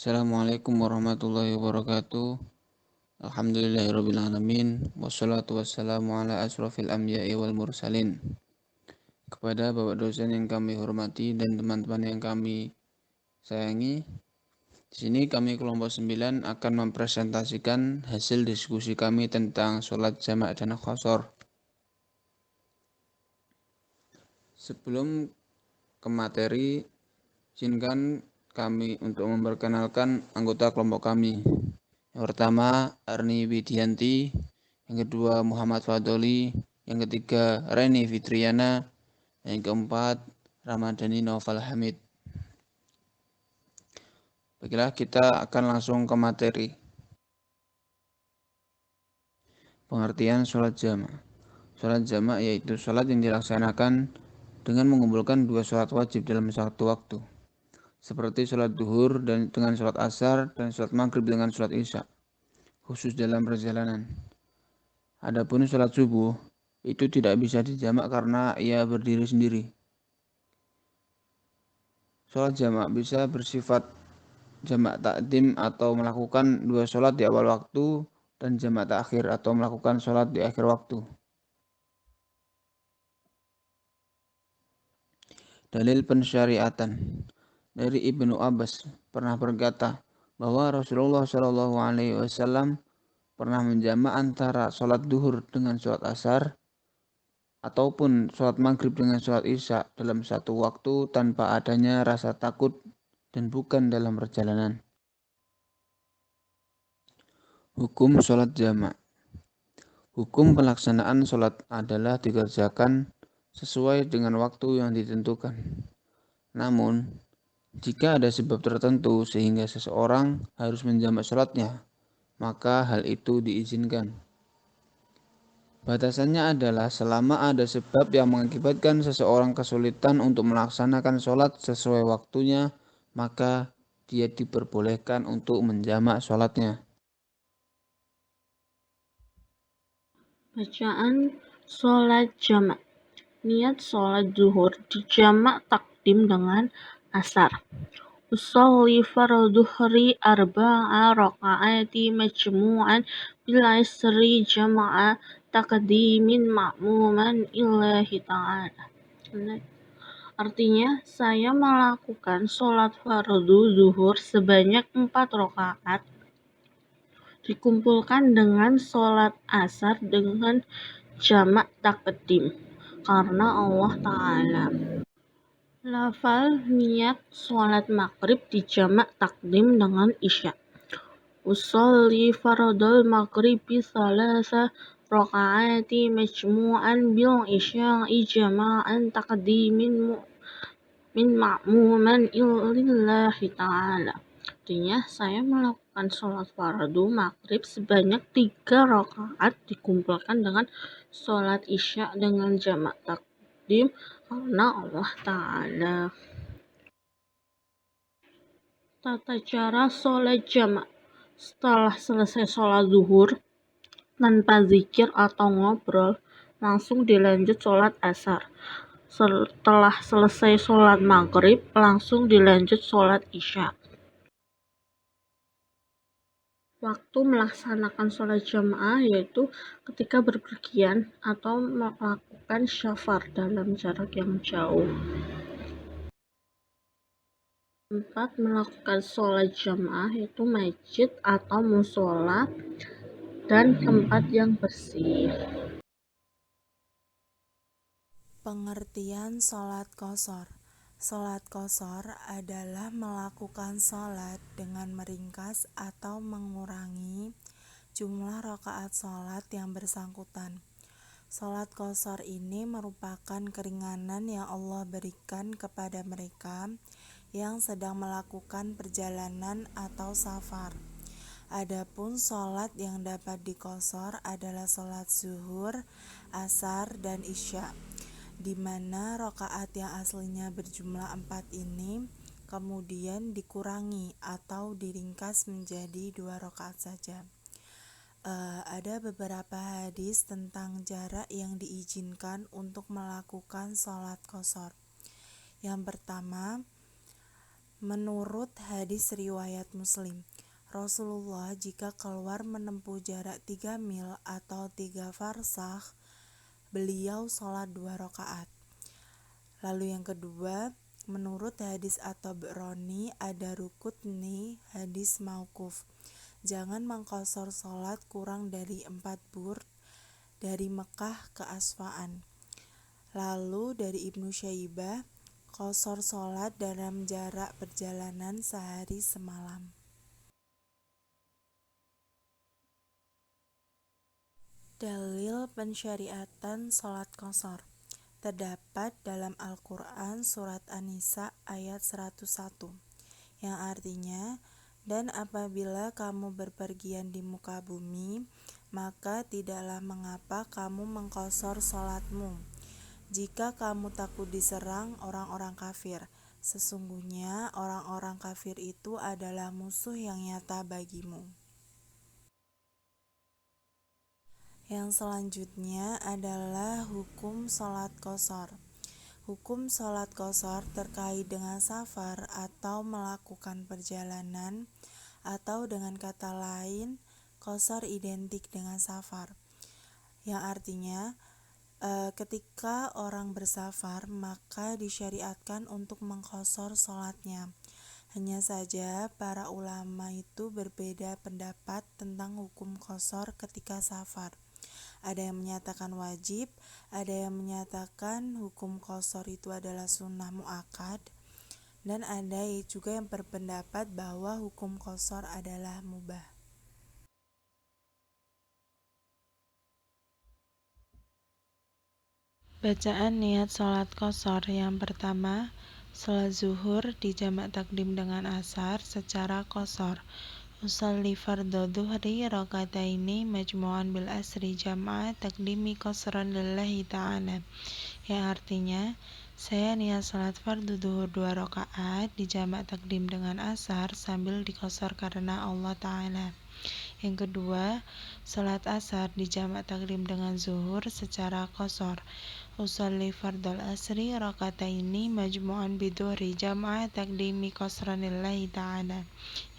Assalamualaikum warahmatullahi wabarakatuh. Alhamdulillahirrabbilalamin. Wassalatu wassalamu ala asrafil anbiya'i wal mursalin. Kepada Bapak dosen yang kami hormati dan teman-teman yang kami sayangi, di sini kami kelompok 9 akan mempresentasikan hasil diskusi kami tentang sholat jamak dan qashar. Sebelum ke materi, izinkan kami untuk memperkenalkan anggota kelompok kami. Yang pertama, Arni Widianti. Yang kedua, Muhammad Fadoli. Yang ketiga, Reni Fitriana. Yang keempat, Ramadhani Noval Hamid. Baiklah, kita akan langsung ke materi. Pengertian sholat jamak. Sholat jamak yaitu sholat yang dilaksanakan dengan mengumpulkan dua sholat wajib dalam satu waktu, seperti sholat duhur dengan sholat asar dan sholat maghrib dengan sholat isya, khusus dalam perjalanan. Adapun sholat subuh itu tidak bisa dijamak karena ia berdiri sendiri. Sholat jamak bisa bersifat jamak takdim atau melakukan dua sholat di awal waktu dan jamak takhir atau melakukan sholat di akhir waktu. Dalil pensyariatan dari Ibnu Abbas pernah berkata bahwa Rasulullah SAW pernah menjamak antara sholat duhur dengan sholat asar ataupun sholat maghrib dengan sholat isya dalam satu waktu tanpa adanya rasa takut dan bukan dalam perjalanan. Hukum sholat jamak. Hukum pelaksanaan sholat adalah dikerjakan sesuai dengan waktu yang ditentukan. Namun, jika ada sebab tertentu sehingga seseorang harus menjamak sholatnya, maka hal itu diizinkan. Batasannya adalah selama ada sebab yang mengakibatkan seseorang kesulitan untuk melaksanakan sholat sesuai waktunya, maka dia diperbolehkan untuk menjamak sholatnya. Bacaan sholat jamak. Niat sholat zuhur dijamak takdim dengan asar. Usolli fardhuhri arba'a rakaati majmu'an bil asri jama'a taqdimin ma'muman illahi ta'ala. Artinya, saya melakukan sholat fardu zuhur sebanyak 4 rakaat dikumpulkan dengan sholat asar dengan jamak takdim karena Allah Ta'ala. Lafal niat sholat maghrib dijamak takdim dengan isya. Usolli fardal maghribi salasa rakaati majmu'an bil isya'i jama'an takdimin min ma'muman lillahi ta'ala. Artinya, saya melakukan sholat fardu maghrib sebanyak 3 rakaat dikumpulkan dengan sholat isya dengan jamak takdim karena Allah Ta'ala. Tata cara sholat jamak. Setelah selesai sholat zuhur, tanpa zikir atau ngobrol, langsung dilanjut sholat asar. Setelah selesai sholat maghrib, langsung dilanjut sholat isya. Waktu melaksanakan sholat jamaah yaitu ketika berpergian atau melakukan syafar dalam jarak yang jauh. Tempat melakukan sholat jamaah yaitu masjid atau musola dan tempat yang bersih. Pengertian sholat qashar. Sholat qashar adalah melakukan sholat dengan meringkas atau mengurangi jumlah rakaat sholat yang bersangkutan. Sholat qashar ini merupakan keringanan yang Allah berikan kepada mereka yang sedang melakukan perjalanan atau safar. Adapun sholat yang dapat diqashar adalah sholat zuhur, asar, dan isya, di mana rakaat yang aslinya berjumlah 4 ini kemudian dikurangi atau diringkas menjadi 2 rakaat saja. Ada beberapa hadis tentang jarak yang diizinkan untuk melakukan sholat qashar. Yang pertama, Menurut hadis riwayat Muslim, Rasulullah jika keluar menempuh jarak 3 mil atau 3 farsakh, beliau sholat 2 rakaat. Lalu yang kedua, menurut hadis At-Tabrani ada rukutni hadis mauquf. Jangan mengqashar sholat kurang dari 4 burd dari Mekah ke Asfaan. Lalu dari Ibnu Syaibah, qashar sholat dalam jarak perjalanan sehari semalam. Dalil pensyariatan sholat qashar terdapat dalam Al-Quran Surat An-Nisa ayat 101, yang artinya, dan apabila kamu berpergian di muka bumi, maka tidaklah mengapa kamu mengqashar sholatmu, jika kamu takut diserang orang-orang kafir. Sesungguhnya orang-orang kafir itu adalah musuh yang nyata bagimu. Yang selanjutnya adalah hukum sholat qashar. Hukum sholat qashar terkait dengan safar atau melakukan perjalanan, atau dengan kata lain, qashar identik dengan safar, yang artinya ketika orang bersafar maka disyariatkan untuk mengqashar sholatnya. Hanya saja para ulama itu berbeda pendapat tentang hukum qashar ketika safar. Ada yang menyatakan wajib, ada yang menyatakan hukum qashar itu adalah sunnah muakkad, dan ada juga yang berpendapat bahwa hukum qashar adalah mubah. Bacaan niat sholat qashar yang pertama, sholat zuhur dijamak takdim dengan asar secara qashar. Usolli fardhu dhuhri rakaataini majmu'an bil asri jam'a takdimi qasran lillahi ta'ala, yang artinya, saya niat salat fardu zuhur 2 rakaat dijamak takdim dengan asar sambil diqashar karena Allah Ta'ala. Yang kedua, salat asar dijamak takdim dengan zuhur secara qashar. Usolli fardal asri rakaataini majmu'an bidhuhri jam'a takdimi qasran lillahi ta'ala,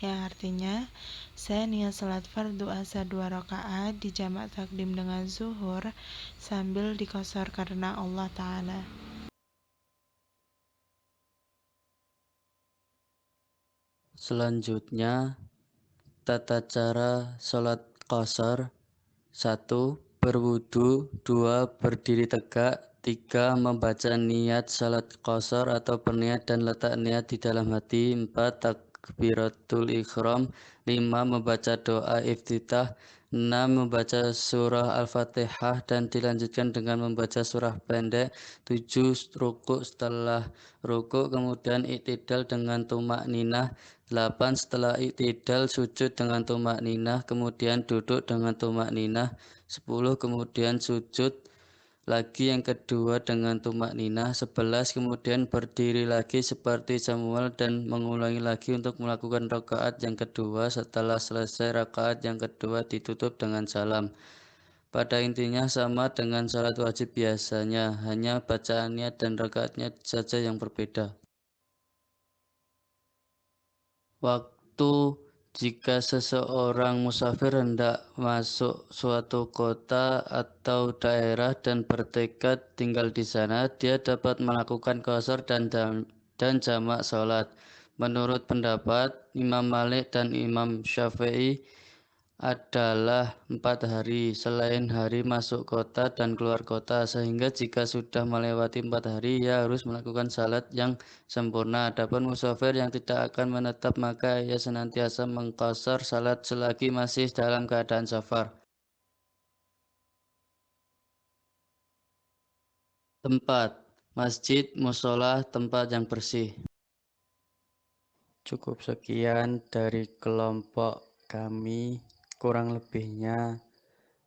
yang artinya, saya niat salat fardu asar 2 rakaat dijamak takdim dengan zuhur sambil diqashar karena Allah Ta'ala. Selanjutnya, tata cara sholat qashar. 1. Berwudu. 2. Berdiri tegak. 3. Membaca niat salat qashar atau berniat dan letak niat di dalam hati. 4. Takbiratul ihram. 5. Membaca doa iftitah. 6. Membaca surah Al-Fatihah dan dilanjutkan dengan membaca surah pendek. 7. Rukuk, setelah rukuk kemudian iktidal dengan tumak ninah. 8. Setelah iktidal sujud dengan tumak ninah, kemudian duduk dengan tumak ninah. 10. Kemudian sujud lagi yang kedua dengan tumak ninah. 11. Kemudian berdiri lagi seperti Samuel dan mengulangi lagi untuk melakukan rakaat yang kedua. Setelah selesai rakaat yang kedua ditutup dengan salam. Pada intinya sama dengan salat wajib biasanya, hanya bacaannya dan rakaatnya saja yang berbeda. Waktu jika seseorang musafir hendak masuk suatu kota atau daerah dan bertekad tinggal di sana, dia dapat melakukan qashar dan jamak sholat. Menurut pendapat Imam Malik dan Imam Syafi'i adalah 4 hari selain hari masuk kota dan keluar kota, sehingga jika sudah melewati 4 hari ia harus melakukan salat yang sempurna. Adapun musafir yang tidak akan menetap maka ia senantiasa mengqashar salat selagi masih dalam keadaan safar. Tempat masjid, musola, tempat yang bersih. Cukup sekian dari kelompok kami, kurang lebihnya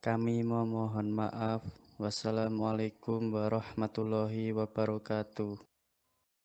kami memohon maaf. Wassalamualaikum warahmatullahi wabarakatuh.